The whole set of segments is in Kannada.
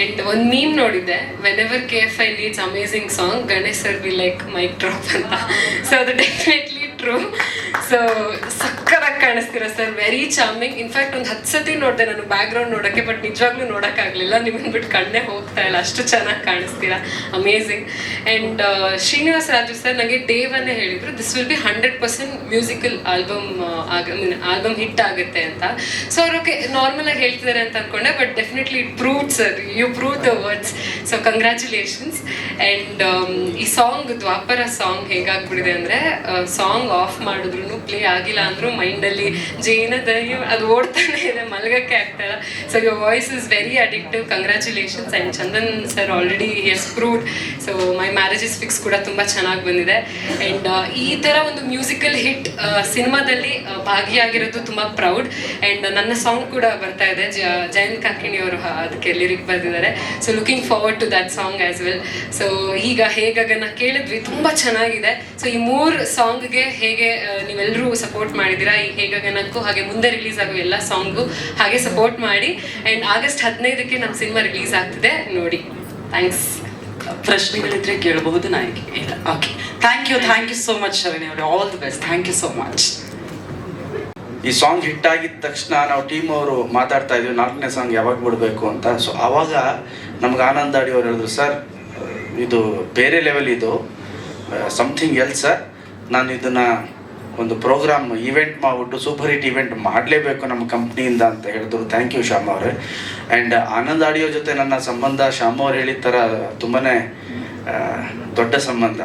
ಅಂಡ್ ಒಂದು ಮೀಮ್ ನೋಡಿದ್ದೆ, whenever KFI needs amazing song, Ganesh sir we like mic drop ಅಂತ. ಸೊ ಅದು ಡೆಫಿನೆಟ್ಲಿ ಟ್ರೂ. ಸೊ ಸಕ್ಕತ್ತಾಗಿ ಕಾಣಿಸ್ತೀರ ಸರ್, ವೆರಿ ಚಾರ್ಮಿಂಗ್. ಇನ್ಫ್ಯಾಕ್ಟ್ ಒಂದು 10 ಸತಿ ನೋಡಿದೆ ನಾನು ಬ್ಯಾಕ್ಗ್ರೌಂಡ್ ನೋಡೋಕ್ಕೆ, ಬಟ್ ನಿಜವಾಗ್ಲೂ ನೋಡೋಕ್ಕಾಗಲಿಲ್ಲ, ನಿಮ್ಮನ್ನು ಬಿಟ್ಟು ಕಣ್ಣೇ ಹೋಗ್ತಾ ಇಲ್ಲ, ಅಷ್ಟು ಚೆನ್ನಾಗಿ ಕಾಣಿಸ್ತೀರಾ, amazing. And Srinivas Raju sir ನನಗೆ ಡೇ ಒನ್ನೇ ಹೇಳಿದರು, this will be 100% musical album album hit ಆಗುತ್ತೆ ಅಂತ. ಸೊ ಅವ್ರಿಗೆ ನಾರ್ಮಲಾಗಿ ಹೇಳ್ತಿದ್ದಾರೆ ಅಂತ ಅಂದ್ಕೊಂಡೆ, but definitely it proved sir, you prove the words. So congratulations. And ಈ ಸಾಂಗ್ ದ್ವಾಪರ ಸಾಂಗ್ ಹೇಗಾಗ್ಬಿಟ್ಟಿದೆ ಅಂದರೆ, ಸಾಂಗ್ ಆಫ್ ಮಾಡಿದ್ರು ಪ್ಲೇ ಆಗಿಲ್ಲ ಅಂದರೂ ಮೈಂಡಲ್ಲಿ ಜೇನದಯ್ಯೋ ಅದು ಓಡ್ತಾನೆ ಇದೆ, ಮಲಗಕ್ಕೆ ಆಗ್ತಾಯಿಲ್ಲ. So your voice is very addictive. Congratulations. And Chandan sir already is proved. So my marriage is fix ಕೂಡ ತುಂಬ ಚೆನ್ನಾಗಿ ಬಂದಿದೆ. ಆ್ಯಂಡ್ ಈ ಥರ ಒಂದು ಮ್ಯೂಸಿಕಲ್ ಹಿಟ್ ಸಿನಿಮಾದಲ್ಲಿ ಭಾಗಿಯಾಗಿರೋದು ತುಂಬ ಪ್ರೌಡ್. ಆ್ಯಂಡ್ ನನ್ನ ಸಾಂಗ್ ಕೂಡ ಬರ್ತಾ ಇದೆ, ಜಯಂತ್ ಕಾಕಿಣಿಯವರು ಅದಕ್ಕೆ ಲಿರಿಕ್ ಬರೆದಿದ್ದಾರೆ. So looking forward to that song as well. So ಈಗ ಹೇಗಾಗನ್ನ ಕೇಳಿದ್ವಿ, ತುಂಬ ಚೆನ್ನಾಗಿದೆ. ಸೊ ಈ 3 ಸಾಂಗ್ಗೆ ಹೇಗೆ ನೀವೆಲ್ಲರೂ ಸಪೋರ್ಟ್ ಮಾಡಿದ್ದೀರಾ, ಈ ಹೇಗಾಗನಕ್ಕೂ ಹಾಗೆ ಮುಂದೆ ರಿಲೀಸ್ ಆಗೋ ಎಲ್ಲ ಸಾಂಗು ಹಾಗೆ ಸಪೋರ್ಟ್ ಮಾಡಿ. ಆ್ಯಂಡ್ ಆಗಸ್ಟ್ 15ಕ್ಕೆ ನಮ್ಮ ಸಿನಿಮಾ ರಿಲೀಸ್ ಆಗ್ತಿದೆ, ನೋಡಿ. ಥ್ಯಾಂಕ್ಸ್. ಪ್ರಶ್ನೆಗಳಿದ್ರೆ ಕೇಳಬಹುದು, ನಾಯಕಿ ಇಲ್ಲ? Okay, thank you so much Sharani ಅವರೇ, all the best. Thank you so much. ಈ ಸಾಂಗ್ ಹಿಟ್ ಆಗಿದ ತಕ್ಷಣ ನಾವು ಟೀಮ್ ಅವರು ಮಾತಾಡ್ತಾ ಇದ್ವಿ 4ನೇ ಸಾಂಗ್ ಯಾವಾಗ ಬಿಡಬೇಕು ಅಂತ. ಸೊ ಆವಾಗ ನಮ್ಗೆ ಆನಂದ್ ಆಡಿ ಅವ್ರು ಹೇಳಿದ್ರು, ಸರ್ ಇದು ಬೇರೆ ಲೆವೆಲ್, ಇದು ಸಮಥಿಂಗ್ ಎಲ್ ಸರ್, ನಾನು ಇದನ್ನು ಒಂದು ಪ್ರೋಗ್ರಾಮ್ ಈವೆಂಟ್ ಮಾಡಿಬಿಟ್ಟು ಸೂಪರ್ ಹಿಟ್ ಈವೆಂಟ್ ಮಾಡಲೇಬೇಕು ನಮ್ಮ ಕಂಪ್ನಿಯಿಂದ ಅಂತ ಹೇಳಿದ್ರು. ಥ್ಯಾಂಕ್ ಯು ಶ್ಯಾಮ್ ಅವರೇ. ಆ್ಯಂಡ್ ಆನಂದ್ ಆಡಿಯೋ ಜೊತೆ ನನ್ನ ಸಂಬಂಧ ಶ್ಯಾಮ್ ಅವ್ರು ಹೇಳಿದ ಥರ ತುಂಬಾ ದೊಡ್ಡ ಸಂಬಂಧ,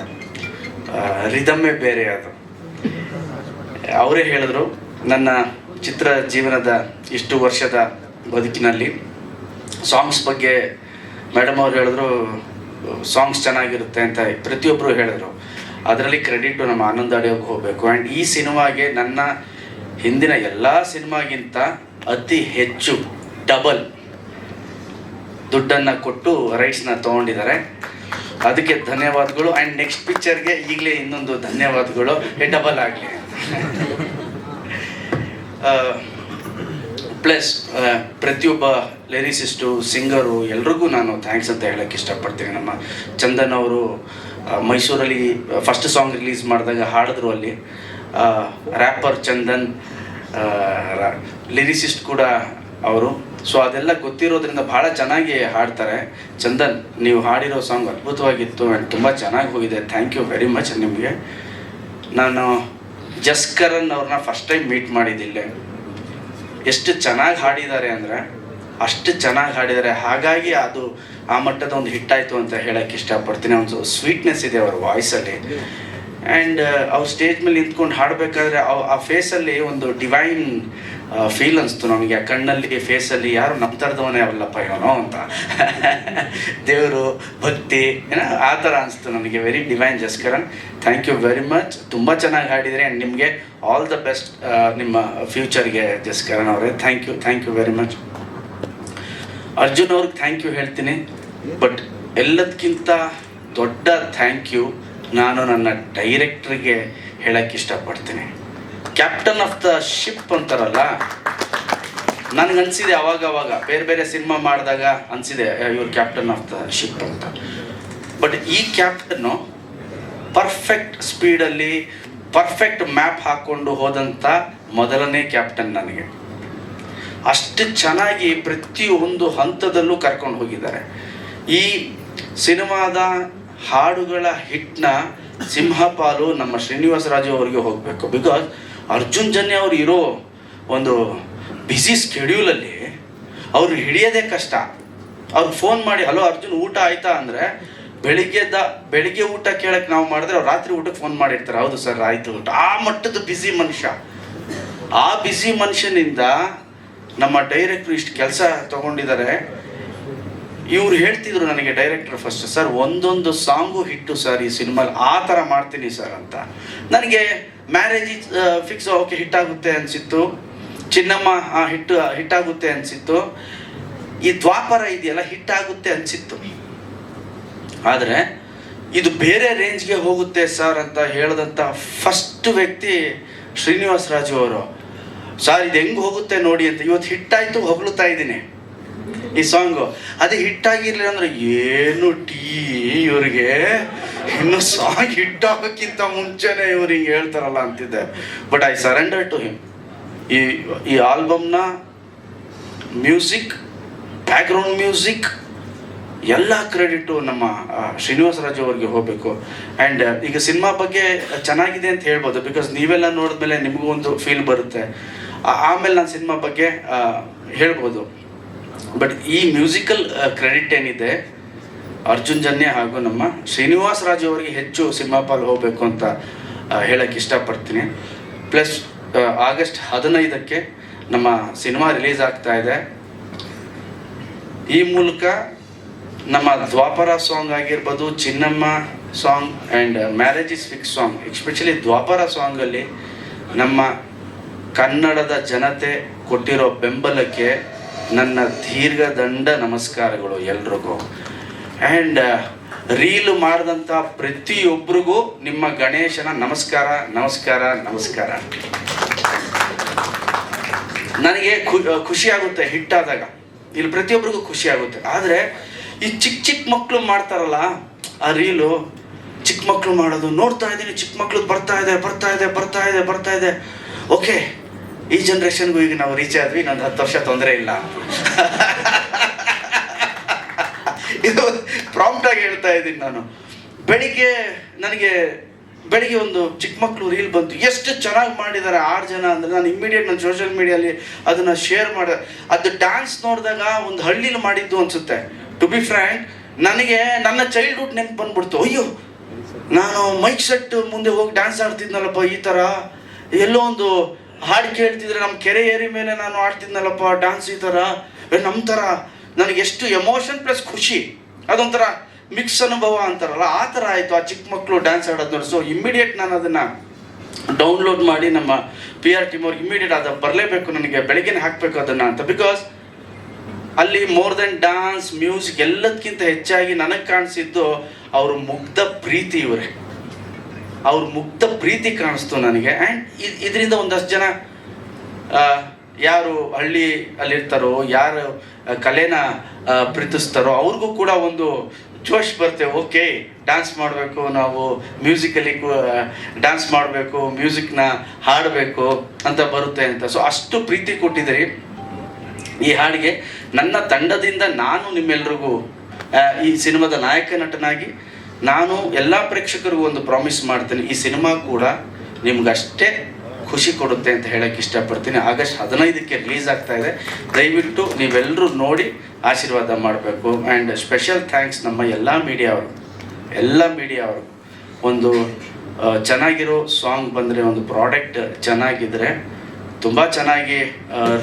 ರಿದಮ್ಮೇ ಬೇರೆ ಅದು. ಅವರೇ ಹೇಳಿದ್ರು, ನನ್ನ ಚಿತ್ರ ಜೀವನದ ಇಷ್ಟು ವರ್ಷದ ಬದುಕಿನಲ್ಲಿ ಸಾಂಗ್ಸ್ ಬಗ್ಗೆ ಮೇಡಮ್ ಅವ್ರು ಹೇಳಿದ್ರು, ಸಾಂಗ್ಸ್ ಚೆನ್ನಾಗಿರುತ್ತೆ ಅಂತ ಪ್ರತಿಯೊಬ್ಬರು ಹೇಳಿದ್ರು. ಅದರಲ್ಲಿ ಕ್ರೆಡಿಟು ನಮ್ಮ ಆನಂದ್ ಆಡಿಯೋಗೆ ಹೋಗಬೇಕು. ಆ್ಯಂಡ್ ಈ ಸಿನಿಮಾಗೆ ನನ್ನ ಹಿಂದಿನ ಎಲ್ಲ ಸಿನಿಮಾಗಿಂತ ಅತಿ ಹೆಚ್ಚು ಡಬಲ್ ದುಡ್ಡನ್ನು ಕೊಟ್ಟು ರೈಟ್ಸ್ನ ತೊಗೊಂಡಿದ್ದಾರೆ, ಅದಕ್ಕೆ ಧನ್ಯವಾದಗಳು. ಆ್ಯಂಡ್ ನೆಕ್ಸ್ಟ್ ಪಿಕ್ಚರ್ಗೆ ಈಗಲೇ ಇನ್ನೊಂದು ಧನ್ಯವಾದಗಳು, ಡಬಲ್ ಆಗಲಿ. ಪ್ಲಸ್ ಪ್ರತಿಯೊಬ್ಬ ಲಿರಿಸಿಸ್ಟು, ಸಿಂಗರು ಎಲ್ರಿಗೂ ನಾನು ಥ್ಯಾಂಕ್ಸ್ ಅಂತ ಹೇಳೋಕ್ಕೆ ಇಷ್ಟಪಡ್ತೀನಿ. ನಮ್ಮ ಚಂದನ್ ಅವರು ಮೈಸೂರಲ್ಲಿ ಫಸ್ಟ್ ಸಾಂಗ್ ರಿಲೀಸ್ ಮಾಡಿದಾಗ ಹಾಡಿದ್ರು, ಅಲ್ಲಿ ರ್ಯಾಪರ್ ಚಂದನ್, ಲಿರಿಸಿಸ್ಟ್ ಕೂಡ ಅವರು. ಸೊ ಅದೆಲ್ಲ ಗೊತ್ತಿರೋದ್ರಿಂದ ಭಾಳ ಚೆನ್ನಾಗಿ ಹಾಡ್ತಾರೆ. ಚಂದನ್, ನೀವು ಹಾಡಿರೋ ಸಾಂಗ್ ಅದ್ಭುತವಾಗಿತ್ತು ಆ್ಯಂಡ್ ತುಂಬ ಚೆನ್ನಾಗಿ ಹೋಗಿದೆ. ಥ್ಯಾಂಕ್ ಯು ವೆರಿ ಮಚ್ ನಿಮಗೆ. ನಾನು ಜಸ್ಕರನ್ ಅವ್ರನ್ನ ಫಸ್ಟ್ ಟೈಮ್ ಮೀಟ್ ಮಾಡಿದ್ದಿಲ್ಲ. ಎಷ್ಟು ಚೆನ್ನಾಗಿ ಹಾಡಿದ್ದಾರೆ ಅಂದರೆ ಅಷ್ಟು ಚೆನ್ನಾಗಿ ಹಾಡಿದ್ದಾರೆ. ಹಾಗಾಗಿ ಅದು ಆ ಮಟ್ಟದ ಒಂದು ಹಿಟ್ಟಾಯಿತು ಅಂತ ಹೇಳೋಕ್ಕೆ ಇಷ್ಟಪಡ್ತೀನಿ. ಒಂದು ಸ್ವೀಟ್ನೆಸ್ ಇದೆ ಅವ್ರ ವಾಯ್ಸಲ್ಲಿ. ಆ್ಯಂಡ್ ಅವ್ರು ಸ್ಟೇಜ್ ಮೇಲೆ ನಿಂತ್ಕೊಂಡು ಹಾಡಬೇಕಾದ್ರೆ ಆ ಫೇಸಲ್ಲಿ ಒಂದು ಡಿವೈನ್ ಫೀಲ್ ಅನಿಸ್ತು ನಮಗೆ. ಆ ಕಣ್ಣಲ್ಲಿ, ಫೇಸಲ್ಲಿ ಯಾರು ನಂಬ್ತಾರ್ದವನೇ ಅವಲ್ಲಪ್ಪ ಇವನು ಅಂತ, ದೇವರು, ಭಕ್ತಿ, ಆ ಥರ ಅನಿಸ್ತು ನನಗೆ. Very divine Jaskaran. Thank you very much. ತುಂಬ ಚೆನ್ನಾಗಿ ಹಾಡಿದರೆ. ಆ್ಯಂಡ್ ನಿಮಗೆ ಆಲ್ ದ ಬೆಸ್ಟ್ ನಿಮ್ಮ ಫ್ಯೂಚರ್ಗೆ ಜಸ್ಕರನ್ ಅವರೇ. Thank you very much. Arjun ಅವ್ರಿಗೆ ಥ್ಯಾಂಕ್ ಯು ಹೇಳ್ತೀನಿ, ಬಟ್ ಎಲ್ಲದಕ್ಕಿಂತ ದೊಡ್ಡ ಥ್ಯಾಂಕ್ ಯು ನಾನು ನನ್ನ ಡೈರೆಕ್ಟ್ರಿಗೆ ಹೇಳೋಕ್ಕೆ ಇಷ್ಟಪಡ್ತೀನಿ. ಕ್ಯಾಪ್ಟನ್ ಆಫ್ ದ ಶಿಪ್ ಅಂತಾರಲ್ಲ, ನನಗನ್ಸಿದೆ ಅವಾಗ ಬೇರೆ ಬೇರೆ ಸಿನಿಮಾ ಮಾಡಿದಾಗ ಅನಿಸಿದೆ ಇವ್ರು ಕ್ಯಾಪ್ಟನ್ ಆಫ್ ದ ಶಿಪ್ ಅಂತ. ಬಟ್ ಈ ಕ್ಯಾಪ್ಟನ್ನು ಪರ್ಫೆಕ್ಟ್ ಸ್ಪೀಡಲ್ಲಿ ಪರ್ಫೆಕ್ಟ್ ಮ್ಯಾಪ್ ಹಾಕ್ಕೊಂಡು ಹೋದಂಥ ಮೊದಲನೇ ಕ್ಯಾಪ್ಟನ್ ನನಗೆ. ಅಷ್ಟು ಚೆನ್ನಾಗಿ ಪ್ರತಿಯೊಂದು ಹಂತದಲ್ಲೂ ಕರ್ಕೊಂಡು ಹೋಗಿದ್ದಾರೆ. ಈ ಸಿನಿಮಾದ ಹಾಡುಗಳ ಹಿಟ್ನ ಸಿಂಹಪಾಲು ನಮ್ಮ ಶ್ರೀನಿವಾಸ ರಾಜು ಅವರಿಗೆ ಹೋಗಬೇಕು. ಬಿಕಾಸ್ ಅರ್ಜುನ್ ಜನ್ಯ ಅವರು ಇರೋ ಒಂದು ಬ್ಯುಸಿ ಸ್ಕೆಡ್ಯೂಲಲ್ಲಿ ಅವರು ಹಿಡಿಯೋದೇ ಕಷ್ಟ. ಅವ್ರಿಗೆ ಫೋನ್ ಮಾಡಿ, ಹಲೋ ಅರ್ಜುನ್ ಊಟ ಆಯ್ತಾ ಅಂದರೆ ಬೆಳಿಗ್ಗೆ ಊಟ ಕೇಳಕ್ಕೆ ನಾವು ಮಾಡಿದ್ರೆ ಅವ್ರು ರಾತ್ರಿ ಊಟಕ್ಕೆ ಫೋನ್ ಮಾಡಿರ್ತಾರೆ, ಹೌದು ಸರ್ ಆಯಿತು ಊಟ. ಆ ಮಟ್ಟದ ಬ್ಯುಸಿ ಮನುಷ್ಯ. ಆ ಬ್ಯುಸಿ ಮನುಷ್ಯನಿಂದ ನಮ್ಮ ಡೈರೆಕ್ಟ್ರು ಇಷ್ಟು ಕೆಲಸ ತಗೊಂಡಿದ್ದಾರೆ. ಇವ್ರು ಹೇಳ್ತಿದ್ರು ನನಗೆ, ಡೈರೆಕ್ಟರ್ ಫಸ್ಟ್, ಸರ್ ಒಂದೊಂದು ಸಾಂಗು ಹಿಟ್ಟು ಸರ್ ಈ ಸಿನಿಮಾಲಿ, ಆ ಥರ ಮಾಡ್ತೀನಿ ಸರ್ ಅಂತ. ನನಗೆ ಮ್ಯಾರೇಜ್ ಫಿಕ್ಸ್, ಓಕೆ ಹಿಟ್ಟಾಗುತ್ತೆ ಅನಿಸಿತ್ತು. ಚಿನ್ನಮ್ಮ ಹಿಟ್ಟಾಗುತ್ತೆ ಅನಿಸಿತ್ತು. ಈ ದ್ವಾಪರ ಇದೆಯಲ್ಲ ಹಿಟ್ಟಾಗುತ್ತೆ ಅನಿಸಿತ್ತು. ಆದರೆ ಇದು ಬೇರೆ ರೇಂಜ್ಗೆ ಹೋಗುತ್ತೆ ಸರ್ ಅಂತ ಹೇಳಿದಂಥ ಫಸ್ಟ್ ವ್ಯಕ್ತಿ ಶ್ರೀನಿವಾಸ ರಾಜು ಅವರು. ಸರ್ ಇದು ಹೆಂಗೆ ಹೋಗುತ್ತೆ ನೋಡಿ ಅಂತ. ಇವತ್ತು ಹಿಟ್ಟಾಯಿತು ಹೊಗಳುತ್ತಾ ಇದ್ದೀನಿ. ಈ ಸಾಂಗು. ಅದು ಹಿಟ್ ಆಗಿರ್ಲಿಲ್ಲ ಅಂದ್ರೆ ಏನು ಇವ್ರಿಗೆ ಇನ್ನು ಸಾಂಗ್ ಹಿಟ್ ಆಗೋಕ್ಕಿಂತ ಮುಂಚೆನೆ ಇವ್ರು ಹಿಂಗೆ ಹೇಳ್ತಾರಲ್ಲ ಅಂತಿದ್ದೆ. But I surrender to him. ಈ ಆಲ್ಬಮ್ನ ಮ್ಯೂಸಿಕ್, ಬ್ಯಾಕ್ಗ್ರೌಂಡ್ ಮ್ಯೂಸಿಕ್ ಎಲ್ಲ ಕ್ರೆಡಿಟು ನಮ್ಮ ಶ್ರೀನಿವಾಸ ರಾಜು ಅವ್ರಿಗೆ ಹೋಗಬೇಕು. ಆ್ಯಂಡ್ ಈಗ ಸಿನಿಮಾ ಬಗ್ಗೆ ಚೆನ್ನಾಗಿದೆ ಅಂತ ಹೇಳ್ಬೋದು, ಬಿಕಾಸ್ ನೀವೆಲ್ಲ ನೋಡಿದ್ಮೇಲೆ ನಿಮಗೂ ಒಂದು ಫೀಲ್ ಬರುತ್ತೆ. ಆಮೇಲೆ ನಾನು ಸಿನಿಮಾ ಬಗ್ಗೆ ಹೇಳ್ಬೋದು. ಬಟ್ ಈ ಮ್ಯೂಸಿಕಲ್ ಕ್ರೆಡಿಟ್ ಏನಿದೆ ಅರ್ಜುನ್ ಜನ್ಯ ಹಾಗೂ ನಮ್ಮ ಶ್ರೀನಿವಾಸ ರಾಜು ಅವರಿಗೆ ಹೆಚ್ಚು ಸಿನಿಮಾ ಪಾಲ್ ಹೋಗಬೇಕು ಅಂತ ಹೇಳಕ್ಕೆ ಇಷ್ಟಪಡ್ತೀನಿ. ಪ್ಲಸ್ ಆಗಸ್ಟ್ 15ಕ್ಕೆ ನಮ್ಮ ಸಿನಿಮಾ ರಿಲೀಸ್ ಆಗ್ತಾ ಇದೆ. ಈ ಮೂಲಕ ನಮ್ಮ ದ್ವಾಪರ ಸಾಂಗ್ ಆಗಿರ್ಬೋದು, Chinnamma song and marriage is fix song, especially Dwapara ಸಾಂಗಲ್ಲಿ ನಮ್ಮ ಕನ್ನಡದ ಜನತೆ ಕೊಟ್ಟಿರೋ ಬೆಂಬಲಕ್ಕೆ ನನ್ನ ದೀರ್ಘದಂಡ ನಮಸ್ಕಾರಗಳು ಎಲ್ರಿಗೂ. ಆ್ಯಂಡ್ ರೀಲ್ ಮಾಡಿದಂಥ ಪ್ರತಿಯೊಬ್ಬರಿಗೂ ನಿಮ್ಮ ಗಣೇಶನ ನಮಸ್ಕಾರ ನಮಸ್ಕಾರ ನಮಸ್ಕಾರ. ನನಗೆ ಖುಷಿ ಆಗುತ್ತೆ ಹಿಟ್ಟಾದಾಗ, ಇಲ್ಲಿ ಪ್ರತಿಯೊಬ್ಬರಿಗೂ ಖುಷಿ ಆಗುತ್ತೆ. ಆದರೆ ಈ ಚಿಕ್ಕ ಮಕ್ಕಳು ಮಾಡ್ತಾರಲ್ಲ ಆ ರೀಲು, ಚಿಕ್ಕ ಮಕ್ಕಳು ಮಾಡೋದು ನೋಡ್ತಾ ಇದ್ದೀನಿ. ಚಿಕ್ಕ ಮಕ್ಕಳು ಬರ್ತಾ ಇದೆ. ಓಕೆ, ಈ ಜನ್ರೇಷನ್ಗೂ ಈಗ ನಾವು ರೀಚ್ ಆದ್ವಿ, ಇನ್ನೊಂದು 10 ವರ್ಷ ತೊಂದರೆ ಇಲ್ಲ. ಇದು ಪ್ರಾಂಪ್ಟಾಗಿ ಹೇಳ್ತಾ ಇದ್ದೀನಿ ನಾನು. ಬೆಳಿಗ್ಗೆ ಒಂದು ಚಿಕ್ಕ ಮಕ್ಕಳು ರೀಲ್ ಬಂತು, ಎಷ್ಟು ಚೆನ್ನಾಗಿ ಮಾಡಿದ್ದಾರೆ 6 ಜನ ಅಂದರೆ ನಾನು ಇಮ್ಮಿಡಿಯೇಟ್ ನನ್ನ ಸೋಷಿಯಲ್ ಮೀಡಿಯಲ್ಲಿ ಅದನ್ನು ಶೇರ್ ಮಾಡಿದೆ. ಅದು ಡ್ಯಾನ್ಸ್ ನೋಡಿದಾಗ ಒಂದು ಹಳ್ಳಿಲಿ ಮಾಡಿದ್ದು ಅನಿಸುತ್ತೆ. ಟು ಬಿ ಫ್ರ್ಯಾಂಕ್, ನನಗೆ ನನ್ನ ಚೈಲ್ಡ್ಹುಡ್ ನೆನಪು ಬಂದ್ಬಿಡ್ತು. ಅಯ್ಯೋ, ನಾನು ಮೈಕ್ ಸೆಟ್ ಮುಂದೆ ಹೋಗಿ ಡ್ಯಾನ್ಸ್ ಆಡ್ತಿದ್ನಲ್ಲಪ್ಪ, ಈ ಥರ ಎಲ್ಲೋ ಒಂದು ಹಾಡು ಕೇಳ್ತಿದ್ರೆ ನಮ್ಮ ಕೆರೆ ಏರಿ ಮೇಲೆ ನಾನು ಆಡ್ತಿದ್ನಲ್ಲಪ್ಪ ಡ್ಯಾನ್ಸ್, ಈ ಥರ ನಮ್ಮ ಥರ ನನಗೆ ಎಷ್ಟು ಎಮೋಷನ್ ಪ್ಲಸ್ ಖುಷಿ, ಅದೊಂಥರ ಮಿಕ್ಸ್ ಅನುಭವ ಅಂತಾರಲ್ಲ, ಆ ಥರ ಆಯಿತು ಆ ಚಿಕ್ಕ ಮಕ್ಕಳು ಡ್ಯಾನ್ಸ್ ಆಡೋದು ನೋಡಿ. ಸೊ ಇಮ್ಮಿಡಿಯೇಟ್ ನಾನು ಅದನ್ನು ಡೌನ್ಲೋಡ್ ಮಾಡಿ ನಮ್ಮ PR ಟೀಮ್ ಅವ್ರಿಗೆ ಇಮ್ಮಿಡಿಯೇಟ್ ಅದು ಬರಲೇಬೇಕು, ನನಗೆ ಬೆಳಗ್ಗೆನೇ ಹಾಕಬೇಕು ಅದನ್ನು ಅಂತ. ಬಿಕಾಸ್ ಅಲ್ಲಿ ಮೋರ್ ದೆನ್ ಡ್ಯಾನ್ಸ್, ಮ್ಯೂಸಿಕ್ ಎಲ್ಲದಕ್ಕಿಂತ ಹೆಚ್ಚಾಗಿ ನನಗೆ ಕಾಣಿಸಿದ್ದು ಅವ್ರ ಮುಗ್ಧ ಪ್ರೀತಿ. ಅವ್ರ ಮುಗ್ಧ ಪ್ರೀತಿ ಕಾಣಿಸ್ತು ನನಗೆ. ಆ್ಯಂಡ್ ಇದರಿಂದ ಒಂದಷ್ಟು ಜನ ಯಾರು ಅಲ್ಲಿರ್ತಾರೋ, ಯಾರು ಕಲೆನ ಪ್ರೀತಿಸ್ತಾರೋ ಅವ್ರಿಗೂ ಕೂಡ ಒಂದು ಜೋಶ್ ಬರುತ್ತೆ. ಓಕೆ, ಡ್ಯಾನ್ಸ್ ಮಾಡಬೇಕು, ನಾವು ಮ್ಯೂಸಿಕಲಿ ಡ್ಯಾನ್ಸ್ ಮಾಡಬೇಕು, ಮ್ಯೂಸಿಕ್ನ ಹಾಡಬೇಕು ಅಂತ ಬರುತ್ತೆ ಅಂತ. ಸೊ ಅಷ್ಟು ಪ್ರೀತಿ ಕೊಟ್ಟಿದ್ದೀರಿ ಈ ಹಾಡಿಗೆ. ನನ್ನ ತಂಡದಿಂದ ನಾನು ನಿಮ್ಮೆಲ್ರಿಗೂ ಈ ಸಿನಿಮಾದ ನಾಯಕ ನಟನಾಗಿ ನಾನು ಎಲ್ಲ ಪ್ರೇಕ್ಷಕರಿಗೂ ಒಂದು ಪ್ರಾಮಿಸ್ ಮಾಡ್ತೀನಿ, ಈ ಸಿನಿಮಾ ಕೂಡ ನಿಮ್ಗಷ್ಟೇ ಖುಷಿ ಕೊಡುತ್ತೆ ಅಂತ ಹೇಳಕ್ಕೆ ಇಷ್ಟಪಡ್ತೀನಿ. ಆಗಸ್ಟ್ 15ಕ್ಕೆ ರಿಲೀಸ್ ಆಗ್ತಾ ಇದೆ. ದಯವಿಟ್ಟು ನೀವೆಲ್ಲರೂ ನೋಡಿ ಆಶೀರ್ವಾದ ಮಾಡಬೇಕು. ಆ್ಯಂಡ್ ಸ್ಪೆಷಲ್ ಥ್ಯಾಂಕ್ಸ್ ನಮ್ಮ ಎಲ್ಲ ಮೀಡಿಯಾವರು. ಒಂದು ಚೆನ್ನಾಗಿರೋ ಸಾಂಗ್ ಬಂದರೆ, ಒಂದು ಪ್ರಾಡಕ್ಟ್ ಚೆನ್ನಾಗಿದ್ದರೆ ತುಂಬ ಚೆನ್ನಾಗಿ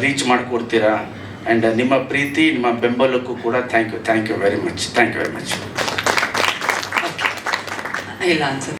ರೀಚ್ ಮಾಡಿಕೊಡ್ತೀರಾ. ಆ್ಯಂಡ್ ನಿಮ್ಮ ಪ್ರೀತಿ, ನಿಮ್ಮ ಬೆಂಬಲಕ್ಕೂ ಕೂಡ ಥ್ಯಾಂಕ್ ಯು ವೆರಿ ಮಚ್. ಇಲ್ಲ ಅನ್ಸುತ್ತೆ.